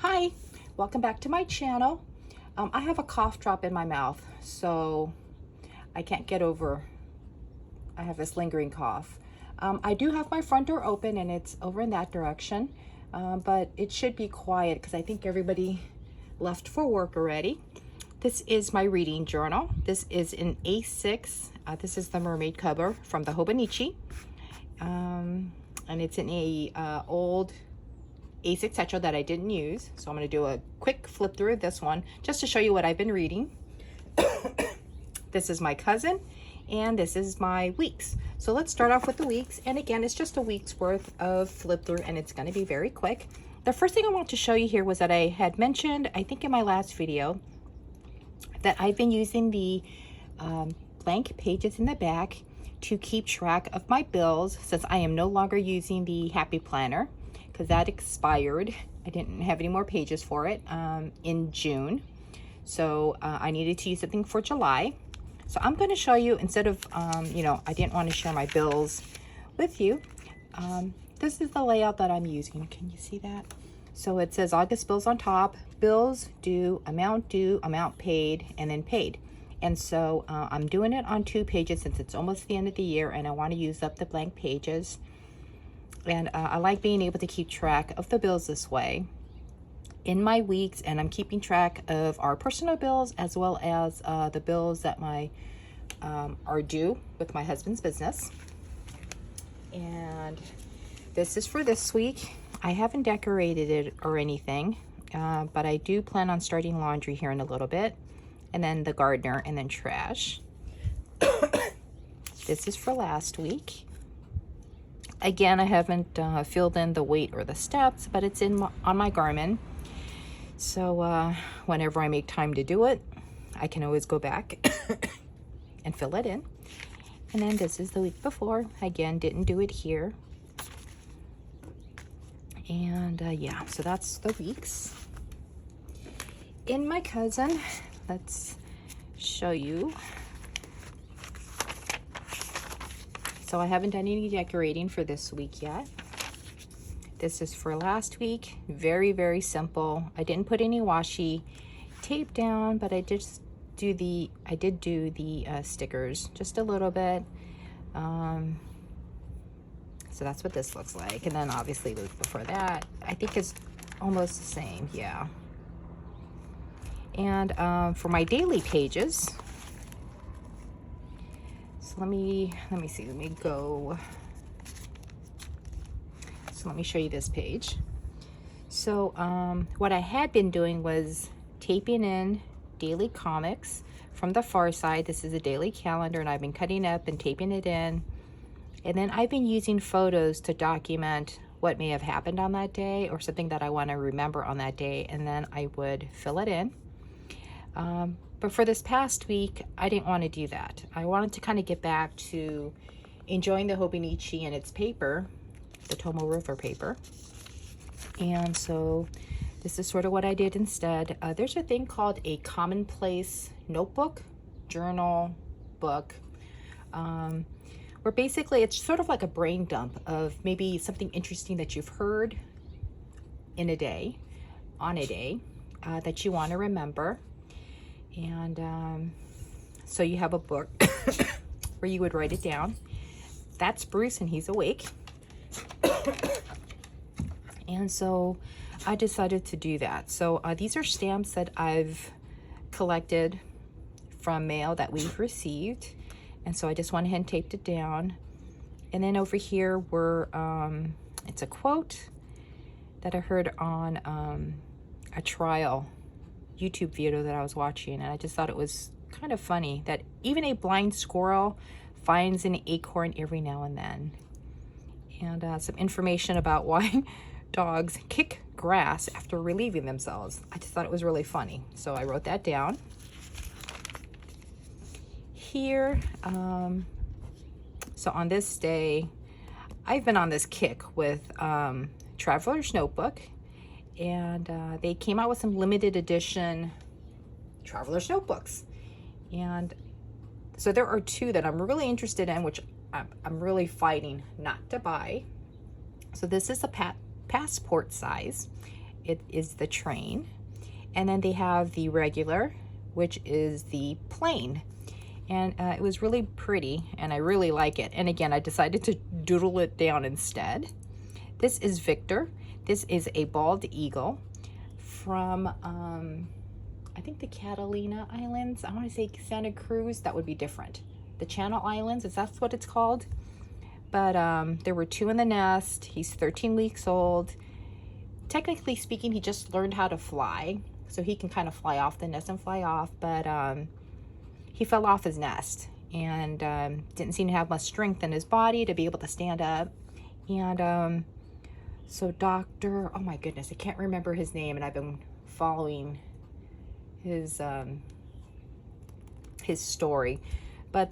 Hi, welcome back to my channel. I have a cough drop in my mouth, so I can't get over, I have this lingering cough. I do have my front door open and it's over in that direction, but it should be quiet because I think everybody left for work already. This is my reading journal. This is in A6. This is the mermaid cover from the Hobonichi. And it's in a old A6 Tetra that I didn't use. So I'm going to do a quick flip through this one just to show you what I've been reading. This is my cousin and this is my weeks. So let's start off with the weeks. And again, it's just a week's worth of flip through and it's going to be very quick. The first thing I want to show you here was that I had mentioned, I think in my last video, that I've been using the blank pages in the back to keep track of my bills since I am no longer using the Happy Planner because that expired. I didn't have any more pages for it in June. So I needed to use something for July. So I'm going to show you, instead of, I didn't want to share my bills with you. This is the layout that I'm using. Can you see that? So it says August bills on top, bills due, amount paid, and then paid. And so I'm doing it on 2 pages since it's almost the end of the year and I want to use up the blank pages. And I like being able to keep track of the bills this way in my weeks, and I'm keeping track of our personal bills as well as the bills that are due with my husband's business. And this is for this week. I haven't decorated it or anything, but I do plan on starting laundry here in a little bit, and then the gardener, and then trash. This is for last week. Again, I haven't filled in the weight or the steps, but it's on my Garmin. So whenever I make time to do it, I can always go back and fill it in. And then this is the week before. Again, didn't do it here. And yeah, so that's the weeks. In my cousin, let's show you. So I haven't done any decorating for this week yet. This is for last week. Very, very simple. I didn't put any washi tape down, but I did do the stickers just a little bit. So that's what this looks like. And then obviously the week before that, I think it's almost the same, yeah. And for my daily pages, so let me see, let me go. So let me show you this page. So what I had been doing was taping in daily comics from the Far Side. This is a daily calendar and I've been cutting up and taping it in. And then I've been using photos to document what may have happened on that day or something that I want to remember on that day. And then I would fill it in. But for this past week, I didn't want to do that. I wanted to kind of get back to enjoying the Hobonichi and its paper, the Tomoe River paper. And so this is sort of what I did instead. There's a thing called a commonplace notebook, journal, book, where basically it's sort of like a brain dump of maybe something interesting that you've heard in a day, on a day, that you want to remember. And so you have a book where you would write it down. That's Bruce and he's awake. And so I decided to do that. So these are stamps that I've collected from mail that we've received. And so I just went ahead and taped it down. And then over here were, it's a quote that I heard on a trial YouTube video that I was watching. And I just thought it was kind of funny that even a blind squirrel finds an acorn every now and then. And some information about why dogs kick grass after relieving themselves. I just thought it was really funny. So I wrote that down. Here, so on this day, I've been on this kick with Traveler's Notebook. And they came out with some limited edition Traveler's Notebooks. And so there are 2 that I'm really interested in, which I'm really fighting not to buy. So this is a passport size, it is the train. And then they have the regular, which is the plane. And it was really pretty, and I really like it. And again, I decided to doodle it down instead. This is Victor. This is a bald eagle from, I think the Catalina Islands. I want to say Santa Cruz. That would be different. The Channel Islands, is that what it's called? But there were 2 in the nest. He's 13 weeks old. Technically speaking, he just learned how to fly. So he can kind of fly off the nest and fly off. But he fell off his nest and didn't seem to have much strength in his body to be able to stand up. And so Dr. Oh my goodness, I can't remember his name, and I've been following his story. But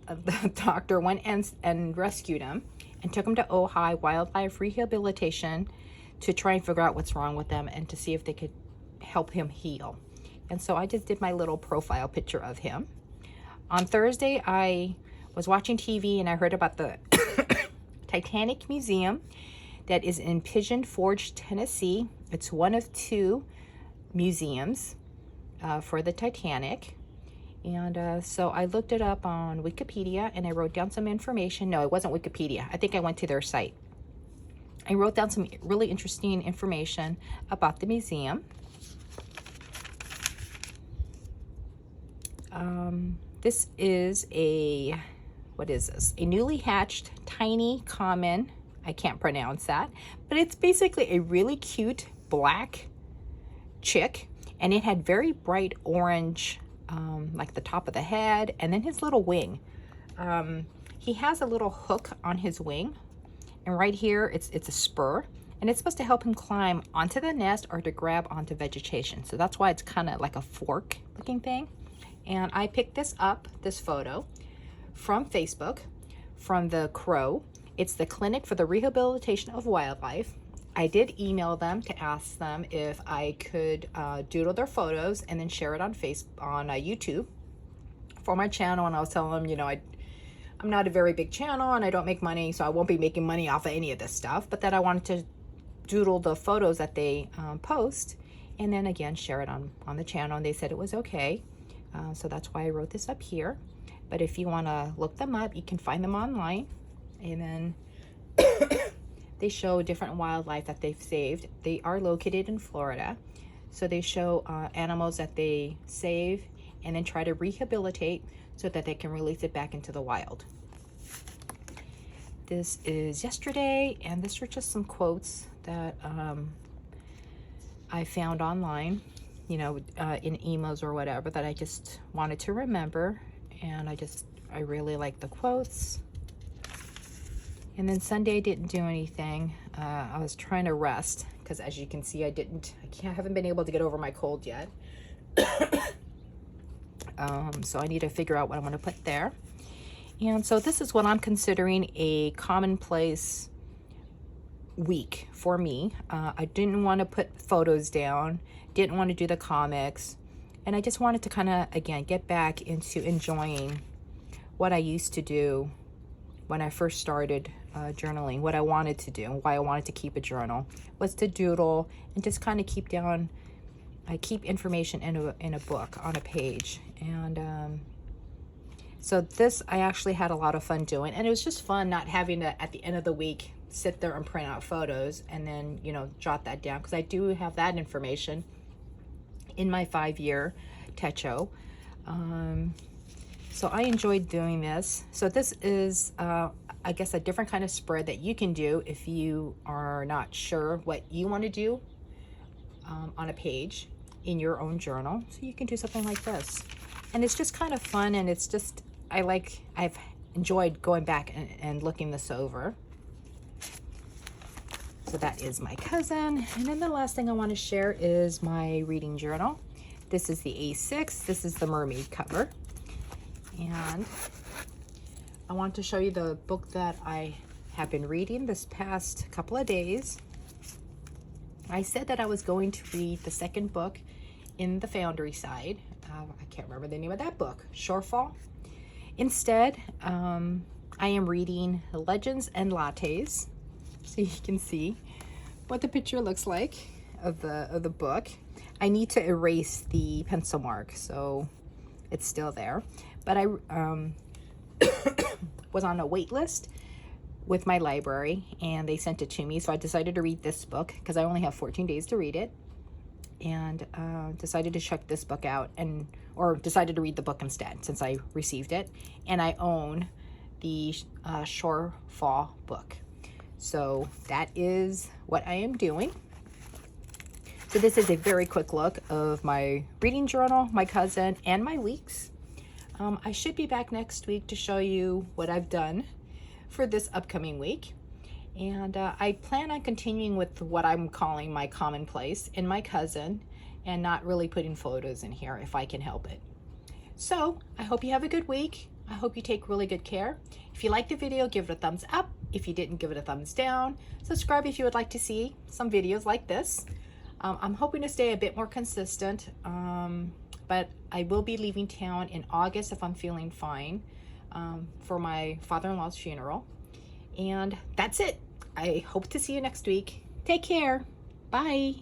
the doctor went and rescued him and took him to Ojai Wildlife Rehabilitation to try and figure out what's wrong with them and to see if they could help him heal. And so I just did my little profile picture of him. On Thursday, I was watching TV and I heard about the Titanic Museum that is in Pigeon Forge, Tennessee. It's one of 2 museums for the Titanic. And so I looked it up on Wikipedia and I wrote down some information. No, it wasn't Wikipedia. I think I went to their site. I wrote down some really interesting information about the museum. This is what is this? A newly hatched, tiny, common, I can't pronounce that, but it's basically a really cute black chick, and it had very bright orange, like the top of the head, and then his little wing. He has a little hook on his wing, and right here, it's a spur, and it's supposed to help him climb onto the nest or to grab onto vegetation. So that's why it's kind of like a fork looking thing. And I picked this photo from Facebook, from the Crow. It's the Clinic for the Rehabilitation of Wildlife. I did email them to ask them if I could doodle their photos and then share it on YouTube for my channel. And I was telling them, I'm not a very big channel and I don't make money, so I won't be making money off of any of this stuff, but that I wanted to doodle the photos that they post and then again share it on the channel, and they said it was okay. So that's why I wrote this up here. But if you want to look them up, you can find them online. And then they show different wildlife that they've saved. They are located in Florida. So they show animals that they save and then try to rehabilitate so that they can release it back into the wild. This is yesterday, and these are just some quotes that I found online, in emails or whatever, that I just wanted to remember. And I really like the quotes. And then Sunday I didn't do anything. I was trying to rest because, as you can see, I haven't been able to get over my cold yet. So I need to figure out what I'm going to put there. And so this is what I'm considering a commonplace week for me. I didn't want to put photos down, didn't want to do the comics, and I just wanted to kind of, again, get back into enjoying what I used to do when I first started journaling. What I wanted to do and why I wanted to keep a journal was to doodle and just kind of keep information in a book on a page. And so this I actually had a lot of fun doing, and it was just fun not having to at the end of the week sit there and print out photos and then jot that down, because I do have that information in my 5-year Techo. So I enjoyed doing this. So this is I guess a different kind of spread that you can do if you are not sure what you want to do on a page in your own journal. So you can do something like this, and it's just kind of fun, and it's just I've enjoyed going back and looking this over. So that is my cousin. And then the last thing I want to share is my reading journal. This is the A6. This is the mermaid cover. And I want to show you the book that I have been reading this past couple of days. I said that I was going to read the second book in the Foundry side. I can't remember the name of that book. Shorefall. Instead, I am reading Legends and Lattes. So you can see what the picture looks like. of the book. I need to erase the pencil mark, so it's still there. But I was on a wait list with my library, and they sent it to me, so I decided to read this book because I only have 14 days to read it, and decided to check this book out, or decided to read the book instead since I received it. And I own the Shorefall book, so that is what I am doing. So this is a very quick look of my reading journal, my cousin, and my weeks. I should be back next week to show you what I've done for this upcoming week. And I plan on continuing with what I'm calling my commonplace and my cousin, and not really putting photos in here if I can help it. So I hope you have a good week. I hope you take really good care. If you liked the video, give it a thumbs up. If you didn't, give it a thumbs down. Subscribe if you would like to see some videos like this. I'm hoping to stay a bit more consistent, but I will be leaving town in August if I'm feeling fine, for my father-in-law's funeral. And that's it. I hope to see you next week. Take care. Bye.